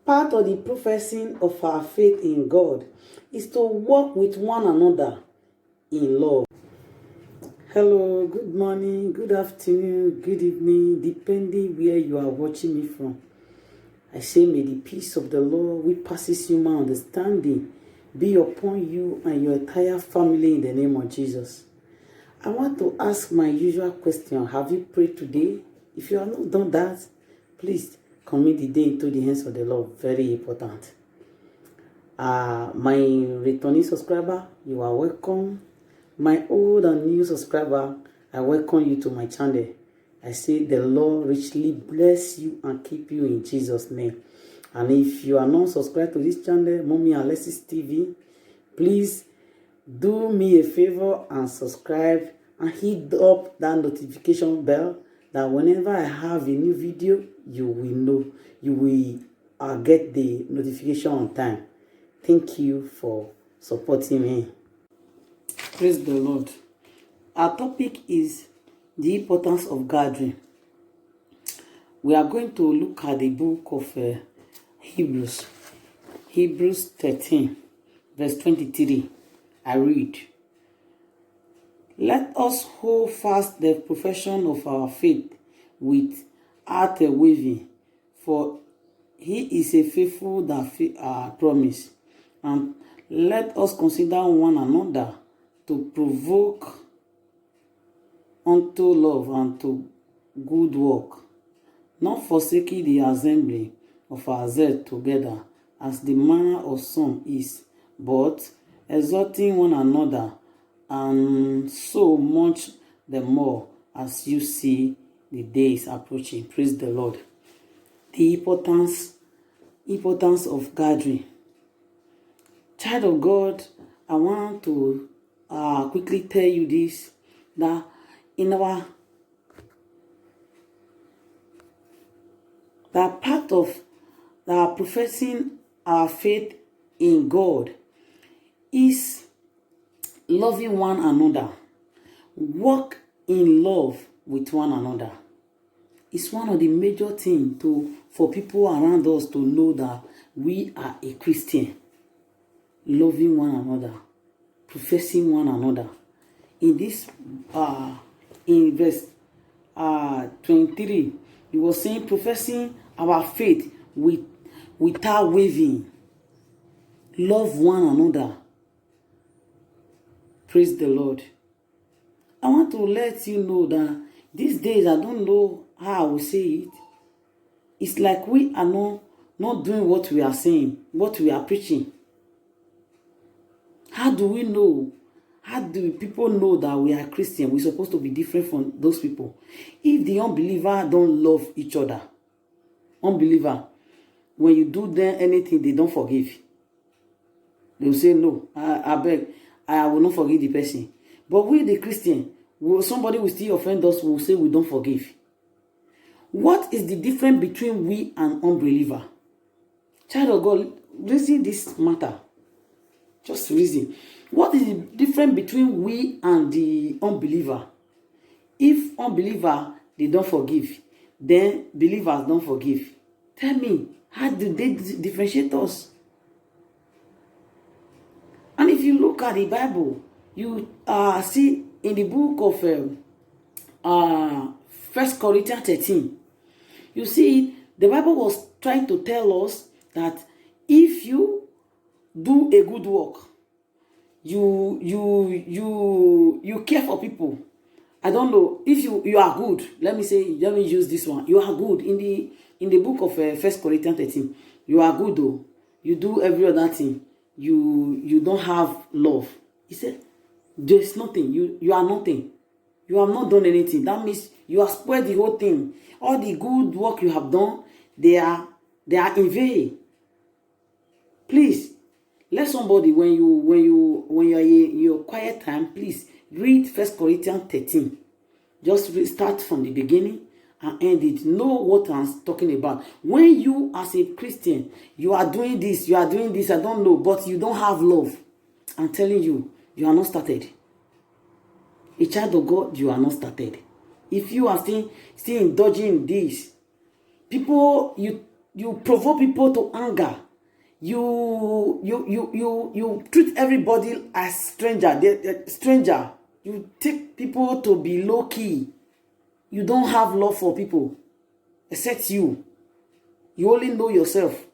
Part of the professing of our faith in God is to walk with one another in love. Hello, good morning, good afternoon, good evening, depending where you are watching me from. I say, may the peace of the Lord, which passes human understanding, be upon you and your entire family in the name of Jesus. I want to ask my usual question. Have you prayed today? If you have not done that, please commit the day into the hands of the Lord. Very important. My returning subscriber, you are welcome. My old and new subscriber, I welcome you to my channel. I say the Lord richly bless you and keep you in Jesus' name. And if you are not subscribed to this channel, Mommy Alexis TV, please do me a favor and subscribe and hit up that notification bell, that whenever I have a new video, you will know. You will get the notification on time. Thank you for supporting me. Praise the Lord. Our topic is the importance of gathering. We are going to look at the book of Hebrews 13, verse 23. I read, "Let us hold fast the profession of our faith without wavering, for he is a faithful that promise. And let us consider one another to provoke unto love and to good work, not forsaking the assembly of ourselves together, as the manner of some is, but exhorting one another, and so much the more as you see the days approaching." Praise the Lord. The importance of gathering. Child of God, I want to quickly tell you this, that in that part of professing our faith in God is loving one another. Walk in love with one another. It's one of the major things for people around us to know that we are a Christian. Loving one another, professing one another. In this in verse 23, he was saying professing our faith without wavering. Love one another. Praise the Lord. I want to let you know that these days, I don't know how I will say it. It's like we are not doing what we are saying, what we are preaching. How do we know? How do people know that we are Christian? We're supposed to be different from those people. If the unbeliever don't love each other, unbeliever, when you do them anything, they don't forgive. They will say, no, I beg, I will not forgive the person. But we, the Christian, somebody will still offend us, we will say we don't forgive. What is the difference between we and unbeliever? Child of God, reason this matter. Just reason. What is the difference between we and the unbeliever? If unbeliever, they don't forgive, then believers don't forgive. Tell me, how do they differentiate us? And if you look at the Bible, you see in the book of 1 Corinthians 13, you see the Bible was trying to tell us that if you do a good work, you care for people. I don't know if you are good. Let me use this one. You are good in the book of 1 Corinthians 13. You are good though. You do every other thing. You don't have love. He said, there's nothing. You are nothing. You have not done anything. That means you have spoiled the whole thing. All the good work you have done, they are in vain. Please, let somebody when you are in your quiet time, please read 1 Corinthians 13. Just start from the beginning and end it. Know what I'm talking about. When you as a Christian, you are doing this, I don't know, but you don't have love. I'm telling you, you are not started. A child of God, you are not started. If you are still indulging in this, people, you provoke people to anger. You treat everybody as stranger. You take people to be low key. You don't have love for people except you. You only know yourself.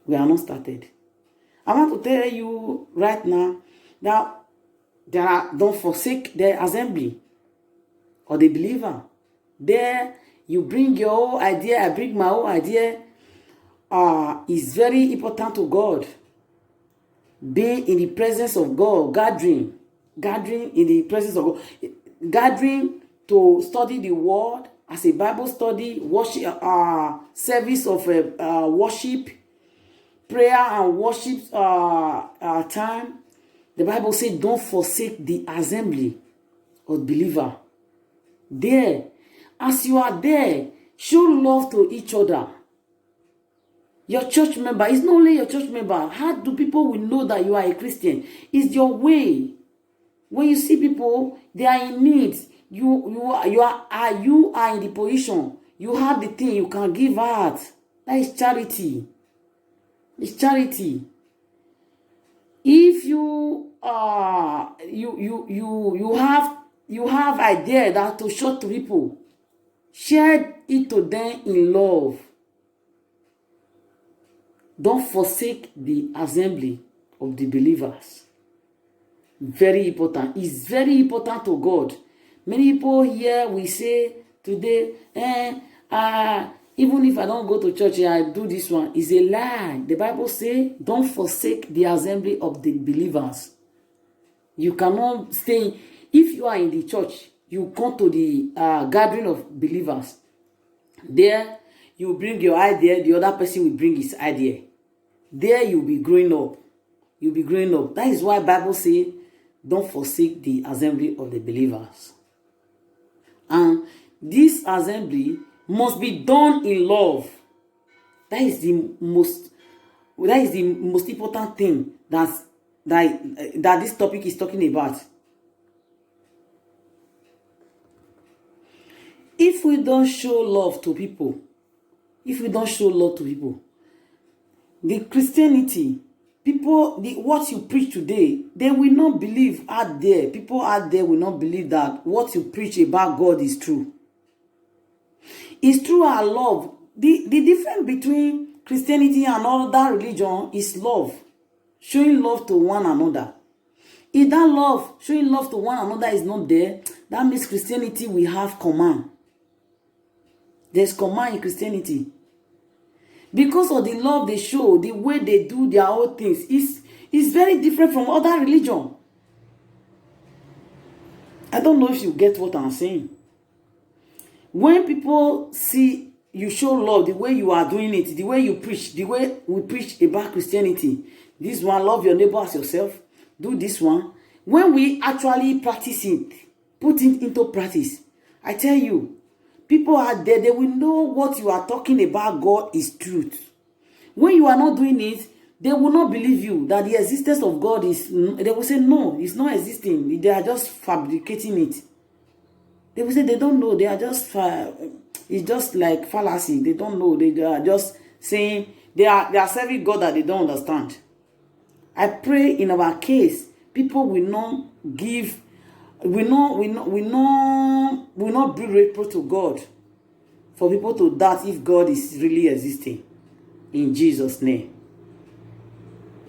We are not started. I want to tell you right now that don't forsake the assembly or the believer. There, you bring your own idea, I bring my own idea. Is very important to God. Being in the presence of God, gathering in the presence of God, gathering to study the word as a Bible study, worship, service of worship, prayer and worship time. The Bible says, don't forsake the assembly of believer. There, as you are there, show love to each other. Your church member is not only your church member. How do people will know that you are a Christian? It's your way. When you see people, they are in need. You are in the position. You have the thing you can give out. That is charity. It's charity. If you have idea that to show to people, share it to them in love. Don't forsake the assembly of the believers. Very important. It's very important to God. Many people here we say today, even if I don't go to church, I do this one. It's a lie. The Bible says, don't forsake the assembly of the believers. You cannot stay. If you are in the church, you come to the gathering of believers. There, you bring your idea, the other person will bring his idea. There you'll be growing up. You'll be growing up. That is why Bible says, don't forsake the assembly of the believers. And this assembly must be done in love. That is the most important thing that this topic is talking about. If we don't show love to people, the Christianity, what you preach today, they will not believe out there. People out there will not believe that what you preach about God is true. It's true our love. The difference between Christianity and other religion is love. Showing love to one another. If that love, showing love to one another is not there, that means Christianity will have command. There's command in Christianity. Because of the love they show, the way they do their own things is very different from other religion. I don't know if you get what I'm saying. When people see you show love, the way you are doing it, the way you preach, the way we preach about Christianity, this one, love your neighbor as yourself, do this one. When we actually practice it, put it into practice, I tell you, people out there, they will know what you are talking about God is truth. When you are not doing it, they will not believe you that the existence of God is, they will say, no, it's not existing. They are just fabricating it. They will say they don't know. They are just, it's just like fallacy. They don't know. They are just saying, they are serving God that they don't understand. I pray in our case, people will not give, will not be grateful to God for people to doubt if God is really existing. In Jesus' name.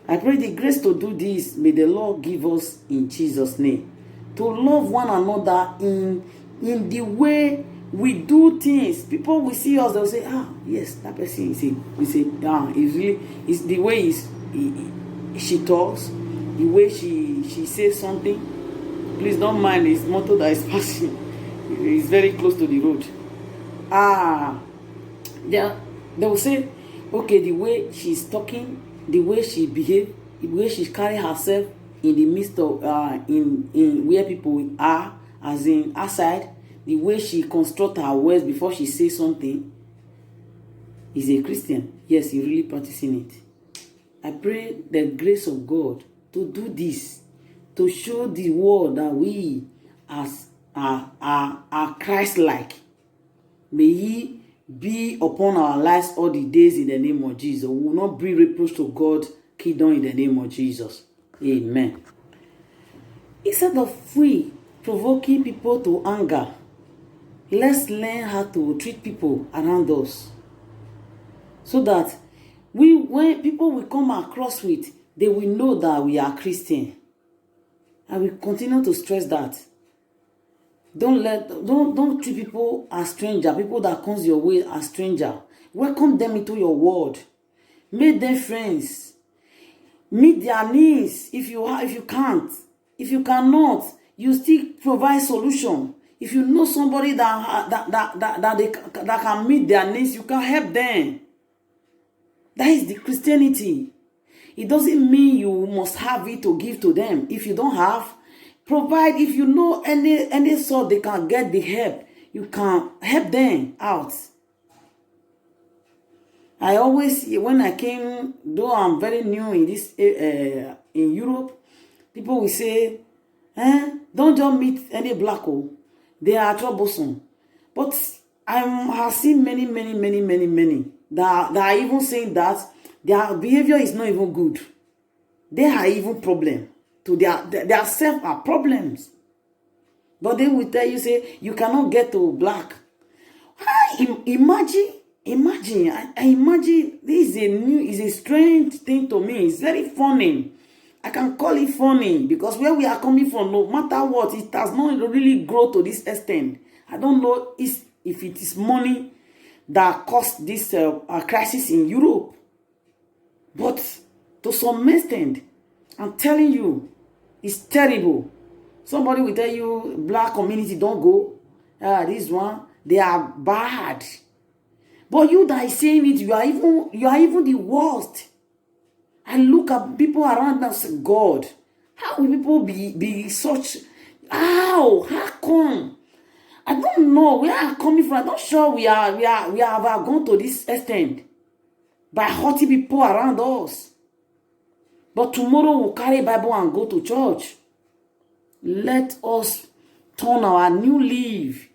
I pray the grace to do this, may the Lord give us in Jesus' name. To love one another in the way we do things. People will see us, they'll say, yes, that person is it's the way she talks, the way she says something. Please don't mind his motor that is passing. It's very close to the road. They will say, okay, the way she's talking, the way she behaves, the way she carries herself in the midst of in where people are, as in outside, the way she constructs her words before she says something, is a Christian. Yes, he really practicing it. I pray the grace of God to do this, to show the world that we are Christ-like. May He be upon our lives all the days in the name of Jesus. We will not bring reproach to God's kingdom in the name of Jesus. Amen. Instead of we provoking people to anger, let's learn how to treat people around us, so that when people will come across with, they will know that we are Christian. And we continue to stress that. Don't treat people as stranger. People that comes your way as stranger. Welcome them into your world. Make them friends. Meet their needs if you can't. If you cannot, you still provide solution. If you know somebody that can meet their needs, you can help them. That is the Christianity. It doesn't mean you must have it to give to them. If you don't have, provide. If you know any sort they can get the help, you can help them out. I always, when I came, though I'm very new in this in Europe, people will say, don't just meet any black hole. They are troublesome. But I have seen many that are even saying that their behavior is not even good. They are even problem. To their self are problems. But they will tell you, say, you cannot get to black. Imagine, I imagine this is a strange thing to me. It's very funny. I can call it funny because where we are coming from, no matter what, it does not really grow to this extent. I don't know if it is money that caused this crisis in Europe. But to some extent, I'm telling you, it's terrible. Somebody will tell you, black community, don't go. This one, they are bad. But you that is saying it, you are even the worst. I look at people around us, God, how will people be such? How come? I don't know where I'm coming from. I'm not sure we have gone to this extent by hurting people around us. But tomorrow we'll carry Bible and go to church. Let us turn our new leaf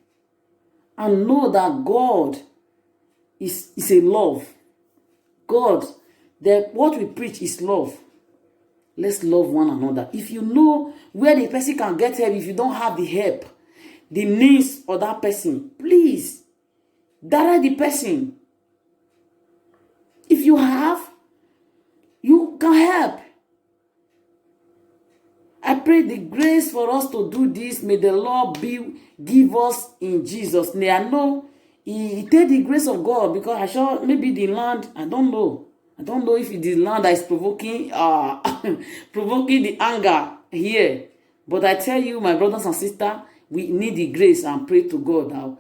and know that God is a love. God, what we preach is love. Let's love one another. If you know where the person can get help, if you don't have the help, the needs of that person, please direct the person. If you have, you can help. I pray the grace for us to do this. May the Lord give us in Jesus' name. I know He take the grace of God, because I sure maybe the land, I don't know. I don't know if it is land that is provoking the anger here. But I tell you, my brothers and sisters, we need the grace, and pray to God now.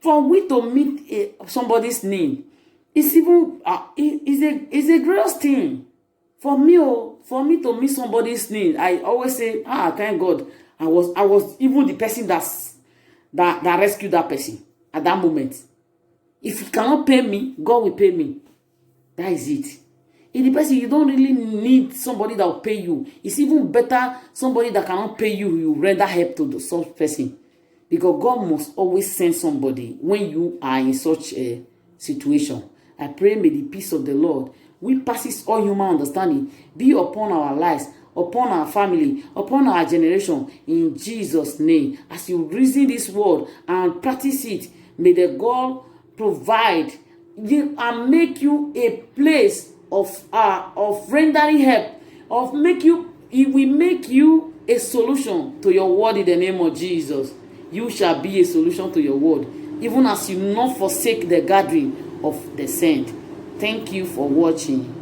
For we to meet somebody's need, it's even it's a great thing. For me to meet somebody's need, I always say, thank God, I was even the person that rescued that person at that moment. If you cannot pay me, God will pay me. That is it. In the person, you don't really need somebody that will pay you. It's even better somebody that cannot pay you, you render help to the such person. Because God must always send somebody when you are in such a situation. I pray, may the peace of the Lord, which passes all human understanding, be upon our lives, upon our family, upon our generation, in Jesus' name. As you reason this word and practice it, may the God provide and make you a place of rendering help, it will make you a solution to your world in the name of Jesus. You shall be a solution to your world, even as you not forsake the gathering of the saints. Thank you for watching.